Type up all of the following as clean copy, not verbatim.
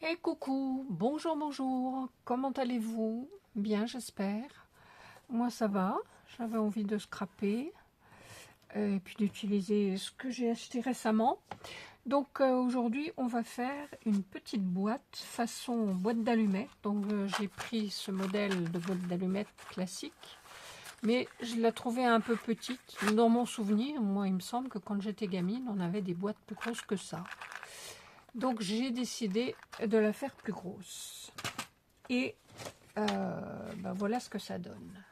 Et coucou, bonjour, bonjour, comment allez-vous? Bien, j'espère. Moi, ça va. J'avais envie de scraper et puis d'utiliser ce que j'ai acheté récemment. Donc, aujourd'hui, on va faire une petite boîte façon boîte d'allumettes. Donc, j'ai pris ce modèle de boîte d'allumettes classique, mais je la trouvais un peu petite. Dans mon souvenir, moi, il me semble que quand j'étais gamine, on avait des boîtes plus grosses que ça. Donc j'ai décidé de la faire plus grosse. Et ben voilà ce que ça donne.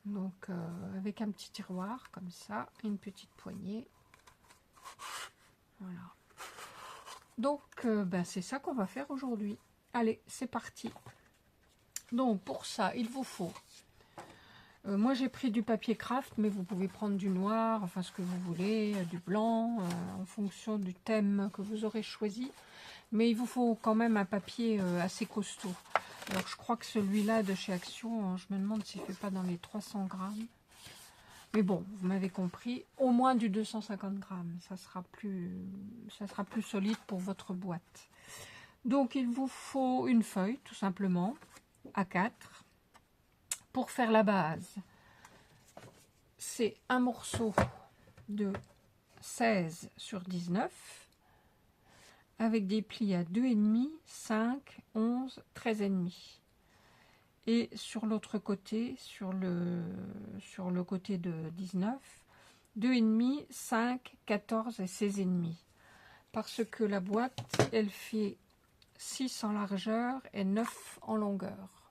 Donc avec un petit tiroir comme ça, une petite poignée. Voilà. Donc ben, c'est ça qu'on va faire aujourd'hui. Allez, c'est parti. Donc pour ça, il vous faut... moi j'ai pris du papier craft, mais vous pouvez prendre du noir, enfin ce que vous voulez, du blanc, en fonction du thème que vous aurez choisi. Mais il vous faut quand même un papier assez costaud. Alors je crois que celui-là de chez Action, je me demande s'il ne fait pas dans les 300 grammes. Mais bon, vous m'avez compris, au moins du 250 grammes. Ça sera plus solide pour votre boîte. Donc il vous faut une feuille, tout simplement, A4. Pour faire la base, c'est un morceau de 16 sur 19. Avec des plis à 2,5, 5, 11, 13,5. Et sur l'autre côté, sur le côté de 19, 2,5, 5, 14 et 16,5. Parce que la boîte, elle fait 6 en largeur et 9 en longueur.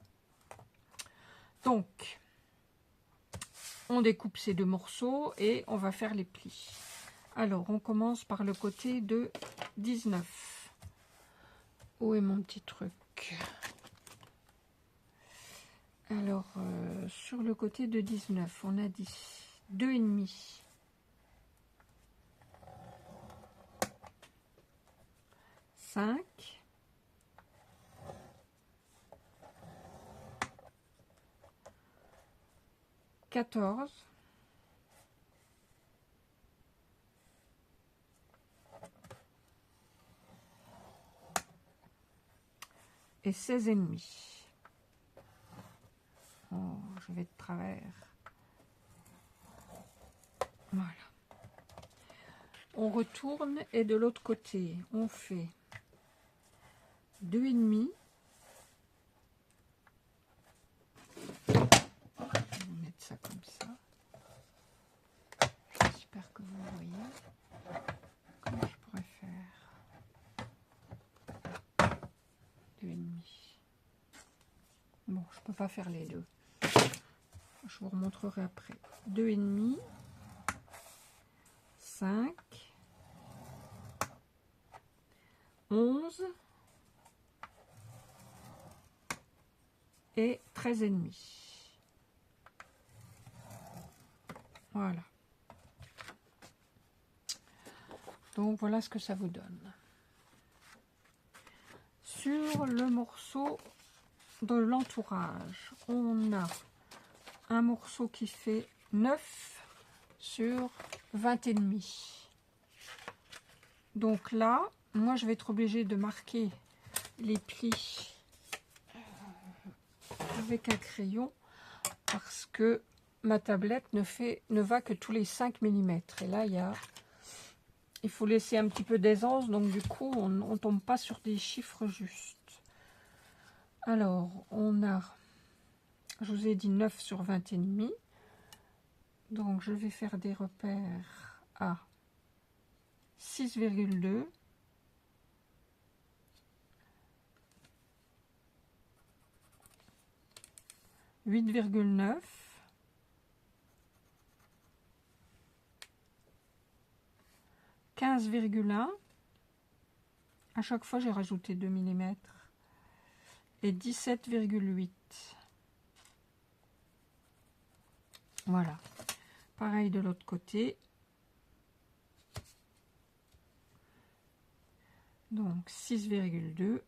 Donc, on découpe ces deux morceaux et on va faire les plis. Alors, on commence par le côté de 19. Où est mon petit truc ? Alors, sur le côté de 19, on a dit 2,5, 5, 14, et 16,5. Oh, je vais de travers. Voilà. On retourne et de l'autre côté, on fait 2,5. Je vais mettre ça comme ça. J'espère que vous voyez. Comment je pourrais faire 2,5. Bon, je peux pas faire les deux. Je vous remontrerai après. 2,5, 5, 11 et 13,5. Voilà. Donc voilà ce que ça vous donne. Sur le morceau de l'entourage, on a un morceau qui fait 9 sur 20,5. Donc là, moi je vais être obligée de marquer les plis avec un crayon parce que ma tablette ne va que tous les 5 mm. Et là, il faut laisser un petit peu d'aisance, donc du coup, on ne tombe pas sur des chiffres justes. Alors, on a, je vous ai dit 9 sur 20,5. Donc, je vais faire des repères à 6,2. 8,9, 15,1, à chaque fois j'ai rajouté 2 mm, et 17,8. Voilà. Pareil de l'autre côté. Donc 6,2,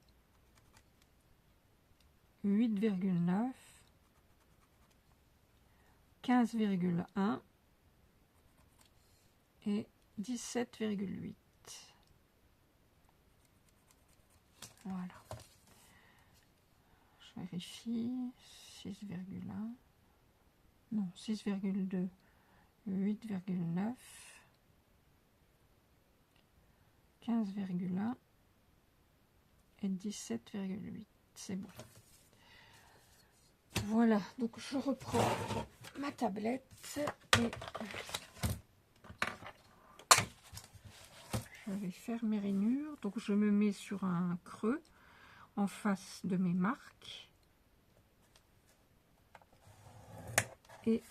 8,9, 15,1 et 17,8. Voilà. Je vérifie. 6,1. Non, 6,2. 8,9. 15,1. Et 17,8. C'est bon. Voilà. Donc, je reprends ma tablette et je vais faire mes rainures. Donc, je me mets sur un creux en face de mes marques. Et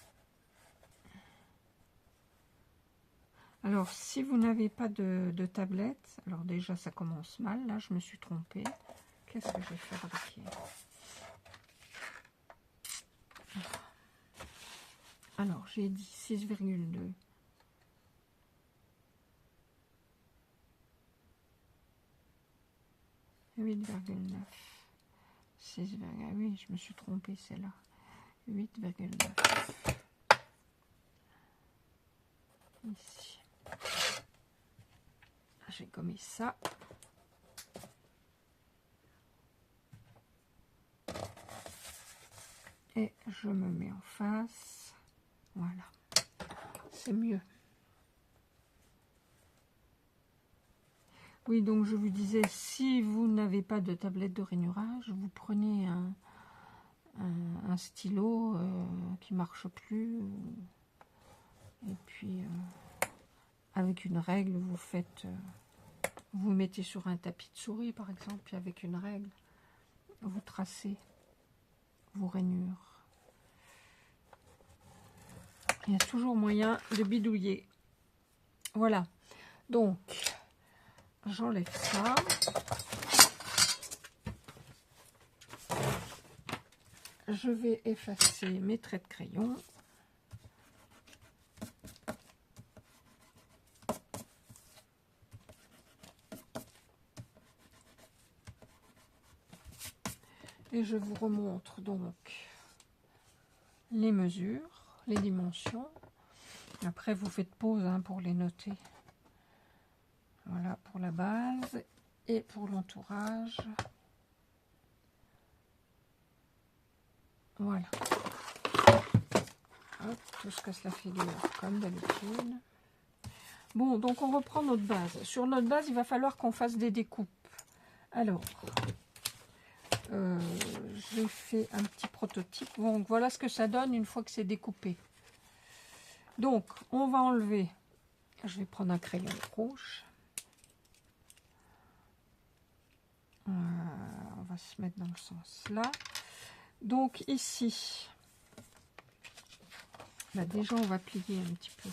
alors, si vous n'avez pas de tablette, alors déjà, ça commence mal. Là, je me suis trompée. Qu'est-ce que j'ai fabriqué? Alors, j'ai dit 6,2. 8,9. 6, oui, je me suis trompée, c'est là. 8,9. Ici. J'ai gommé ça. Et je me mets en face. Voilà. C'est mieux. Oui, donc je vous disais, si vous n'avez pas de tablette de rainurage, vous prenez un stylo qui marche plus. Et puis, avec une règle, vous faites... vous mettez sur un tapis de souris, par exemple, puis avec une règle, vous tracez vos rainures. Il y a toujours moyen de bidouiller. Voilà. Donc, j'enlève ça. Je vais effacer mes traits de crayon. Et je vous remontre donc les mesures, les dimensions. Après, vous faites pause hein, pour les noter. Voilà pour la base et pour l'entourage. Voilà. Hop, tout ce que cela figure comme d'habitude. Bon, donc on reprend notre base. Sur notre base, il va falloir qu'on fasse des découpes. Alors, j'ai fait un petit prototype. Donc voilà ce que ça donne une fois que c'est découpé. Donc, on va enlever, je vais prendre un crayon rouge. On va se mettre dans le sens là. Donc ici, bah déjà on va plier un petit peu.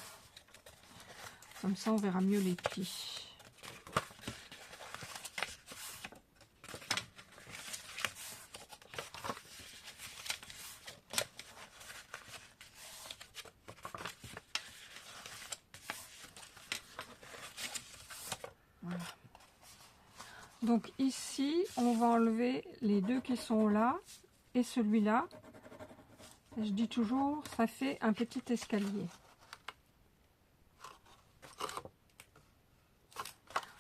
Comme ça on verra mieux les plis. Voilà. Donc ici, on va enlever les deux qui sont là et celui-là. Je dis toujours, ça fait un petit escalier.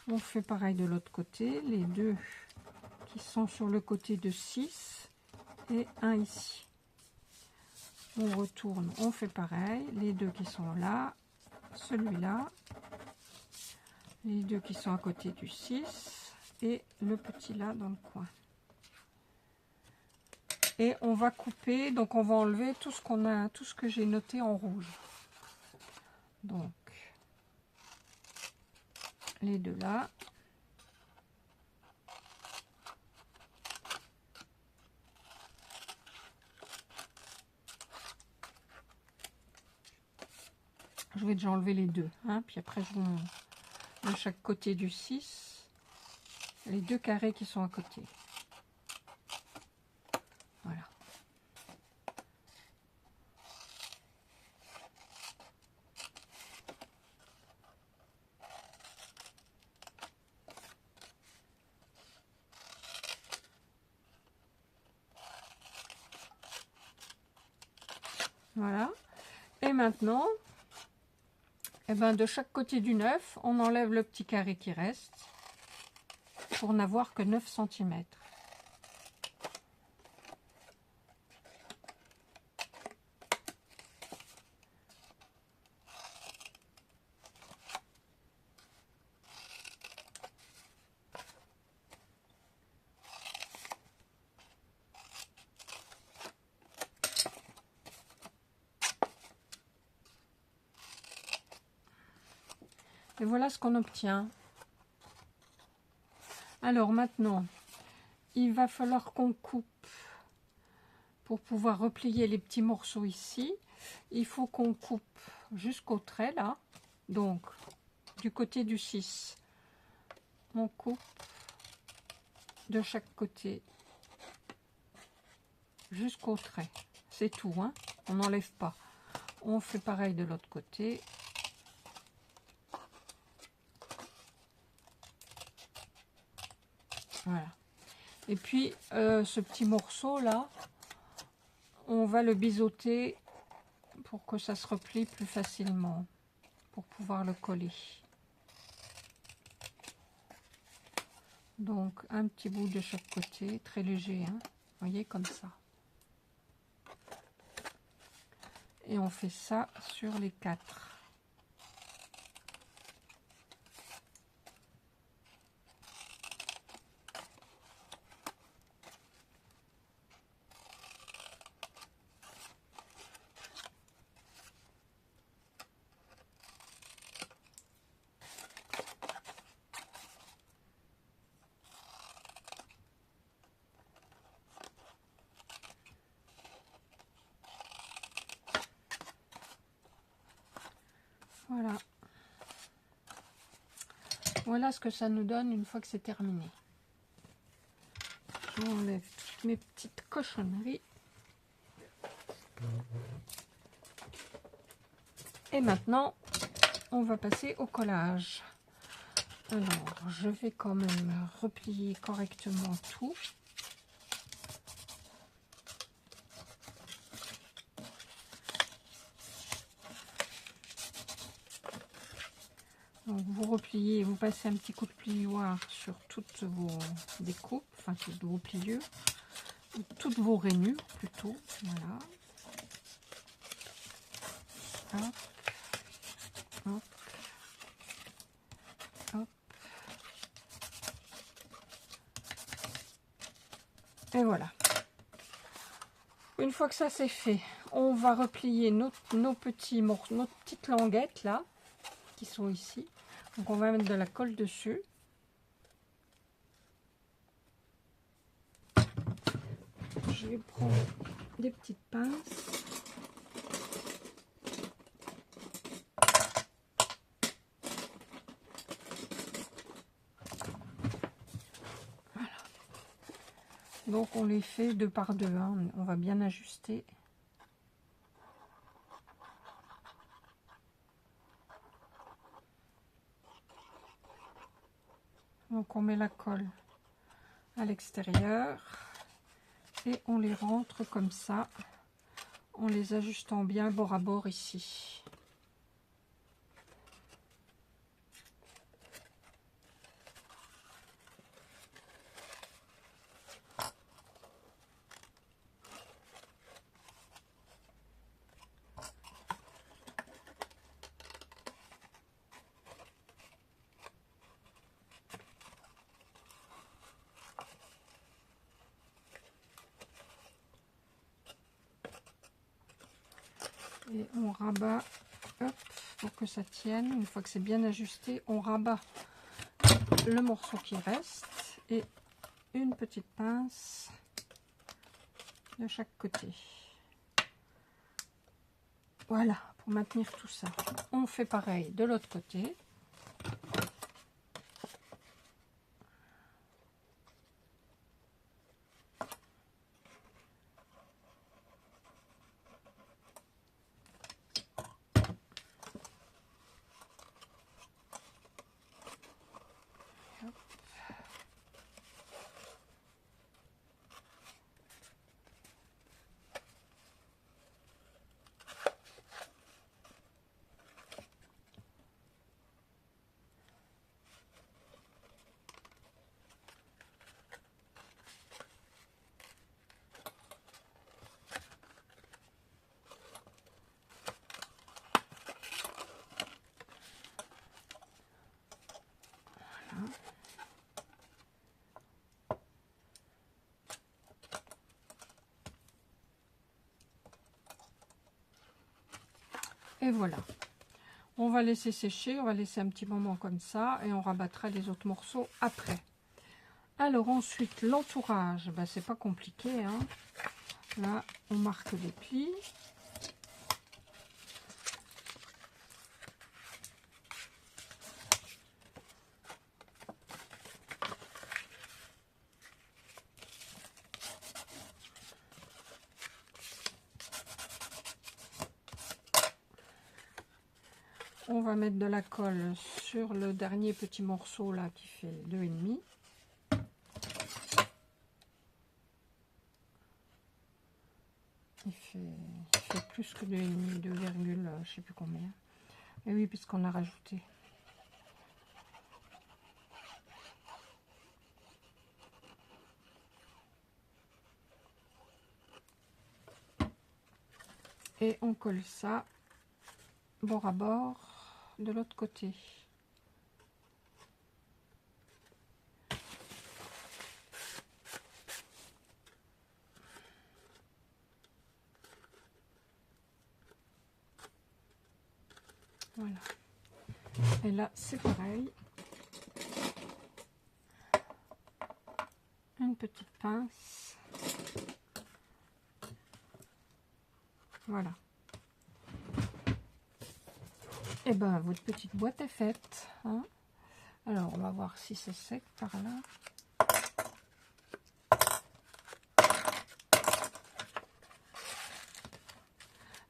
On fait pareil de l'autre côté, les deux qui sont sur le côté de 6 et un ici. On retourne, on fait pareil, les deux qui sont là, celui-là, les deux qui sont à côté du 6 et le petit là dans le coin. Et on va couper, donc on va enlever tout ce qu'on a, tout ce que j'ai noté en rouge. Donc les deux là. Je vais déjà enlever les deux, hein, puis après je vous montre de chaque côté du 6, les deux carrés qui sont à côté. Voilà. Voilà. Et maintenant, eh ben, de chaque côté du 9, on enlève le petit carré qui reste. pour n'avoir que 9 cm. Et voilà ce qu'on obtient. Alors maintenant, il va falloir qu'on coupe pour pouvoir replier les petits morceaux ici. Il faut qu'on coupe jusqu'au trait là. Donc, du côté du 6, on coupe de chaque côté jusqu'au trait. C'est tout, hein. On n'enlève pas. On fait pareil de l'autre côté. Voilà. Et puis, ce petit morceau là, on va le biseauter pour que ça se replie plus facilement, pour pouvoir le coller. Donc, un petit bout de chaque côté, très léger, hein. Vous voyez, comme ça. Et on fait ça sur les 4. Voilà. Voilà ce que ça nous donne une fois que c'est terminé. J'enlève toutes mes petites cochonneries. Et maintenant, on va passer au collage. Alors, je vais quand même replier correctement tout. Donc, vous repliez, vous passez un petit coup de plioir sur toutes vos découpes, enfin toutes vos pliures, toutes vos rainures plutôt. Voilà. Hop, hop, hop. Et voilà. Une fois que ça c'est fait, on va replier nos petits morceaux, nos petites languettes là, qui sont ici. Donc on va mettre de la colle dessus. Je vais prendre des petites pinces. Voilà. Donc on les fait 2 par 2, hein. On va bien ajuster. Donc on met la colle à l'extérieur et on les rentre comme ça, en les ajustant bien bord à bord ici. Et on rabat, hop, pour que ça tienne. Une fois que c'est bien ajusté, on rabat le morceau qui reste et une petite pince de chaque côté. Voilà, pour maintenir tout ça. On fait pareil de l'autre côté. Et voilà. On va laisser sécher, on va laisser un petit moment comme ça et on rabattra les autres morceaux après. Alors ensuite, l'entourage, ben, c'est pas compliqué, hein. Là, on marque les plis. On va mettre de la colle sur le dernier petit morceau là qui fait 2,5. Il fait plus que 2,5, 2, je sais plus combien. Et oui, puisqu'on l'a rajouté. Et on colle ça bord à bord de l'autre côté. Voilà. Et là, c'est pareil. Une petite pince. Voilà. Et ben, votre petite boîte est faite, hein. Alors, on va voir si c'est sec par là.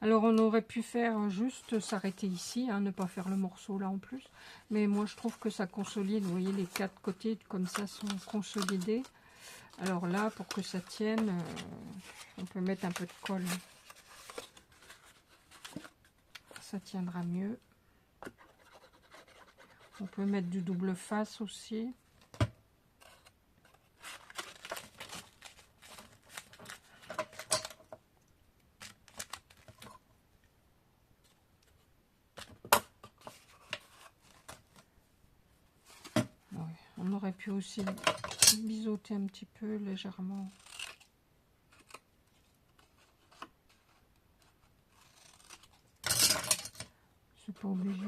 Alors, on aurait pu faire juste s'arrêter ici, hein, ne pas faire le morceau là en plus. Mais moi, je trouve que ça consolide. Vous voyez, les 4 côtés comme ça sont consolidés. Alors là, pour que ça tienne, on peut mettre un peu de colle. Ça tiendra mieux. On peut mettre du double face aussi. On aurait pu aussi biseauter un petit peu légèrement. C'est pas obligé.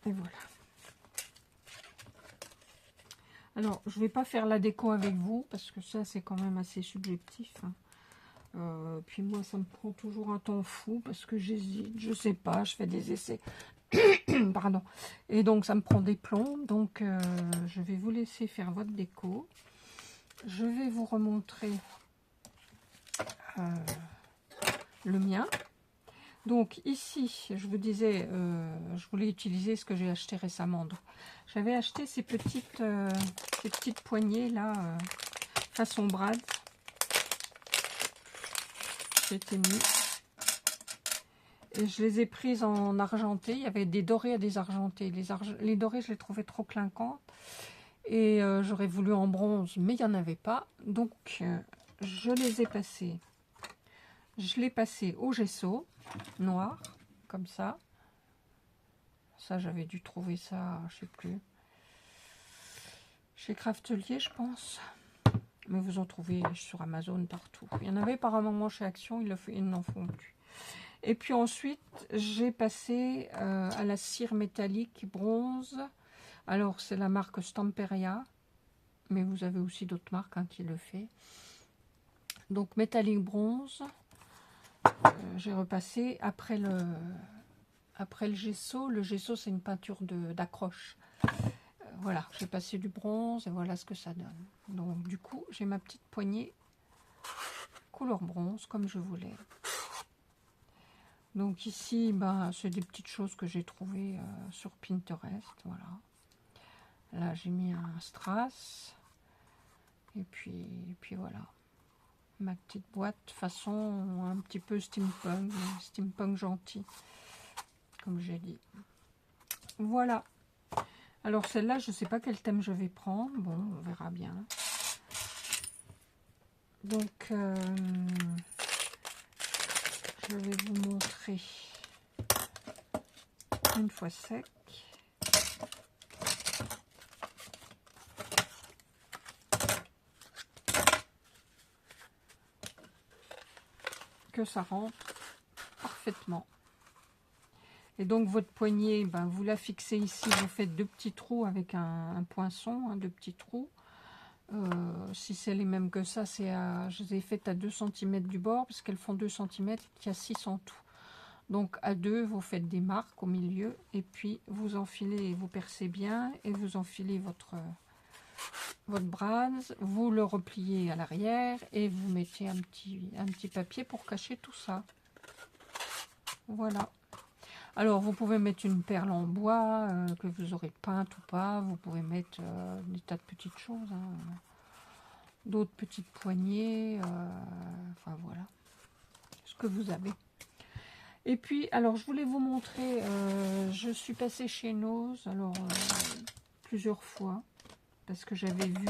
Et voilà. Alors, je vais pas faire la déco avec vous parce que ça, c'est quand même assez subjectif, hein. Puis moi, ça me prend toujours un temps fou parce que j'hésite, je sais pas, je fais des essais. Pardon. Et donc, ça me prend des plombs. Donc, je vais vous laisser faire votre déco. Je vais vous remontrer le mien. Donc ici, je vous disais, je voulais utiliser ce que j'ai acheté récemment. J'avais acheté ces petites poignées là, façon brad. J'étais mis. Et je les ai prises en argenté. Il y avait des dorés et des argentés. Les dorés, je les trouvais trop clinquantes. Et j'aurais voulu en bronze, mais il n'y en avait pas. Donc, je les ai passées. Je l'ai passé au gesso noir, comme ça. Ça, j'avais dû trouver ça, je sais plus, chez Craftelier, je pense. Mais vous en trouvez sur Amazon partout. Il y en avait par un moment chez Action, ils n'en font plus. Et puis ensuite, j'ai passé à la cire métallique bronze. Alors, c'est la marque Stamperia, mais vous avez aussi d'autres marques, hein, qui le fait. Donc, métallique bronze. J'ai repassé après le gesso. Le gesso, c'est une peinture d'accroche. Voilà, j'ai passé du bronze et voilà ce que ça donne. Donc, du coup, j'ai ma petite poignée couleur bronze, comme je voulais. Donc ici, ben, c'est des petites choses que j'ai trouvées sur Pinterest. Voilà. Là, j'ai mis un strass. Et puis voilà. Ma petite boîte façon un petit peu steampunk gentil, comme j'ai dit. Voilà. Alors celle-là, je ne sais pas quel thème je vais prendre. Bon, on verra bien. Donc, je vais vous montrer une fois sec. que ça rentre parfaitement. Et donc votre poignée, ben, vous la fixez ici, vous faites 2 petits trous avec un poinçon, hein, 2 petits trous. Si c'est les mêmes que ça, je les ai faites à 2 cm du bord, parce qu'elles font 2 cm, il y a 6 en tout. Donc à 2, vous faites des marques au milieu, et puis vous enfilez, vous percez bien, et vous enfilez votre bras, vous le repliez à l'arrière, et vous mettez un petit papier pour cacher tout ça. Voilà. Alors, vous pouvez mettre une perle en bois que vous aurez peinte ou pas. Vous pouvez mettre des tas de petites choses. Hein. D'autres petites poignées. Enfin, voilà. Ce que vous avez. Et puis, alors, je voulais vous montrer. Je suis passée chez Nose. Alors, plusieurs fois. Parce que j'avais vu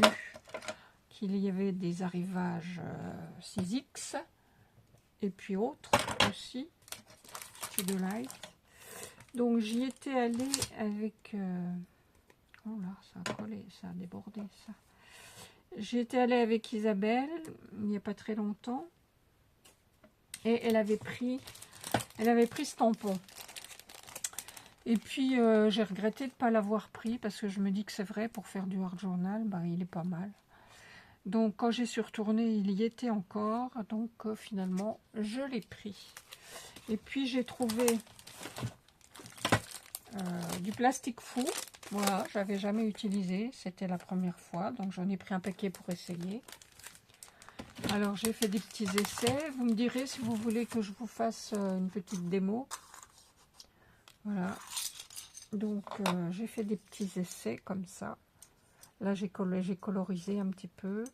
qu'il y avait des arrivages 6X. Et puis autres aussi. De light. Donc j'y étais allée avec... Oh là, ça a collé, ça a débordé, ça. J'y étais allée avec Isabelle, il n'y a pas très longtemps. Et elle avait pris ce tampon. Et puis, j'ai regretté de ne pas l'avoir pris, parce que je me dis que c'est vrai, pour faire du hard journal, bah, il est pas mal. Donc, quand j'y suis retournée, il y était encore. Donc, finalement, je l'ai pris. Et puis, j'ai trouvé... du plastique fou, voilà, j'avais jamais utilisé, c'était la première fois, donc j'en ai pris un paquet pour essayer. Alors j'ai fait des petits essais, vous me direz si vous voulez que je vous fasse une petite démo. Voilà, donc j'ai fait des petits essais comme ça. Là j'ai colorisé un petit peu.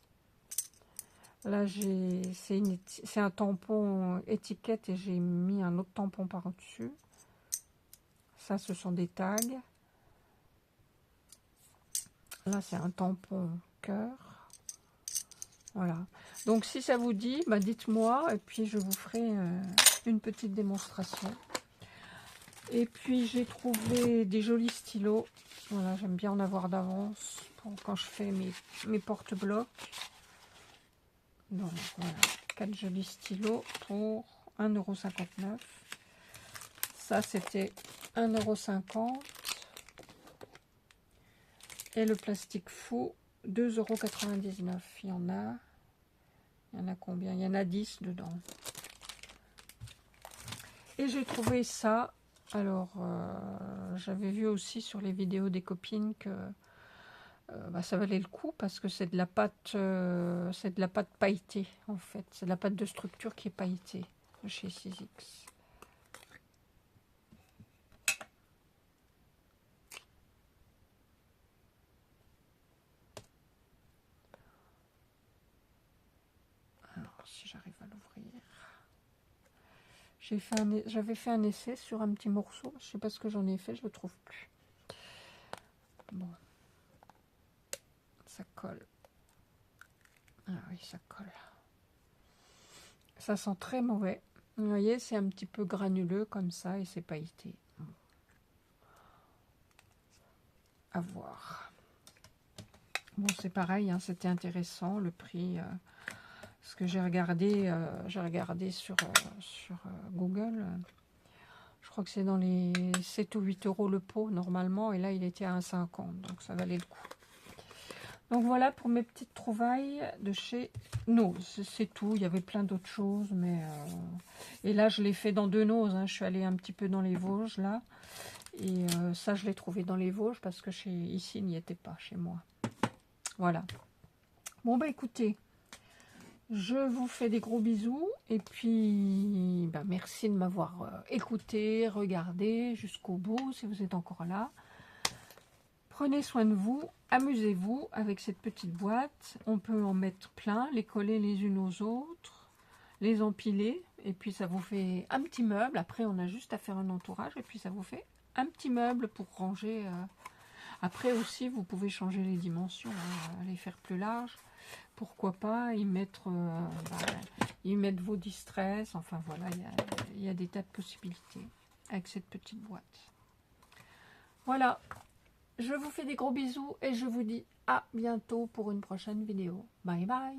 Là c'est un tampon étiquette et j'ai mis un autre tampon par-dessus. Ça, ce sont des tags. Là, c'est un tampon cœur. Voilà. Donc, si ça vous dit, bah, dites-moi. Et puis, je vous ferai une petite démonstration. Et puis, j'ai trouvé des jolis stylos. Voilà, j'aime bien en avoir d'avance pour quand je fais mes porte-blocs. Donc, voilà. 4 jolis stylos pour 1,59 €. Ça, c'était 1,50 €. Et le plastique fou, 2,99 €. Il y en a combien? Il y en a 10 dedans. Et j'ai trouvé ça. Alors, j'avais vu aussi sur les vidéos des copines que bah, ça valait le coup parce que c'est de la pâte, pailletée en fait. C'est de la pâte de structure qui est pailletée de chez 6X. Si j'arrive à l'ouvrir. J'avais fait un essai sur un petit morceau. Je sais pas ce que j'en ai fait, je le trouve plus. Bon. Ça colle. Ah oui, ça colle. Ça sent très mauvais. Vous voyez, c'est un petit peu granuleux comme ça et c'est pailleté. Bon. À voir. Bon, c'est pareil, hein, c'était intéressant le prix. Ce que j'ai regardé sur Google. Je crois que c'est dans les 7 ou 8 € le pot normalement. Et là, il était à 1,50 €. Donc, ça valait le coup. Donc, voilà pour mes petites trouvailles de chez Nose. C'est tout. Il y avait plein d'autres choses. Mais et là, je l'ai fait dans 2 Nose. Hein. Je suis allée un petit peu dans les Vosges, là. Et ça, je l'ai trouvé dans les Vosges parce que ici, il n'y était pas chez moi. Voilà. Bon, bah écoutez. Je vous fais des gros bisous et puis ben, merci de m'avoir écouté, regardé jusqu'au bout si vous êtes encore là. Prenez soin de vous, amusez-vous avec cette petite boîte. On peut en mettre plein, les coller les unes aux autres, les empiler et puis ça vous fait un petit meuble. Après on a juste à faire un entourage et puis ça vous fait un petit meuble pour ranger. Après aussi vous pouvez changer les dimensions, hein, les faire plus larges. Pourquoi pas y mettre vos distress, enfin voilà, il y a des tas de possibilités avec cette petite boîte. Voilà, je vous fais des gros bisous et je vous dis à bientôt pour une prochaine vidéo. Bye bye.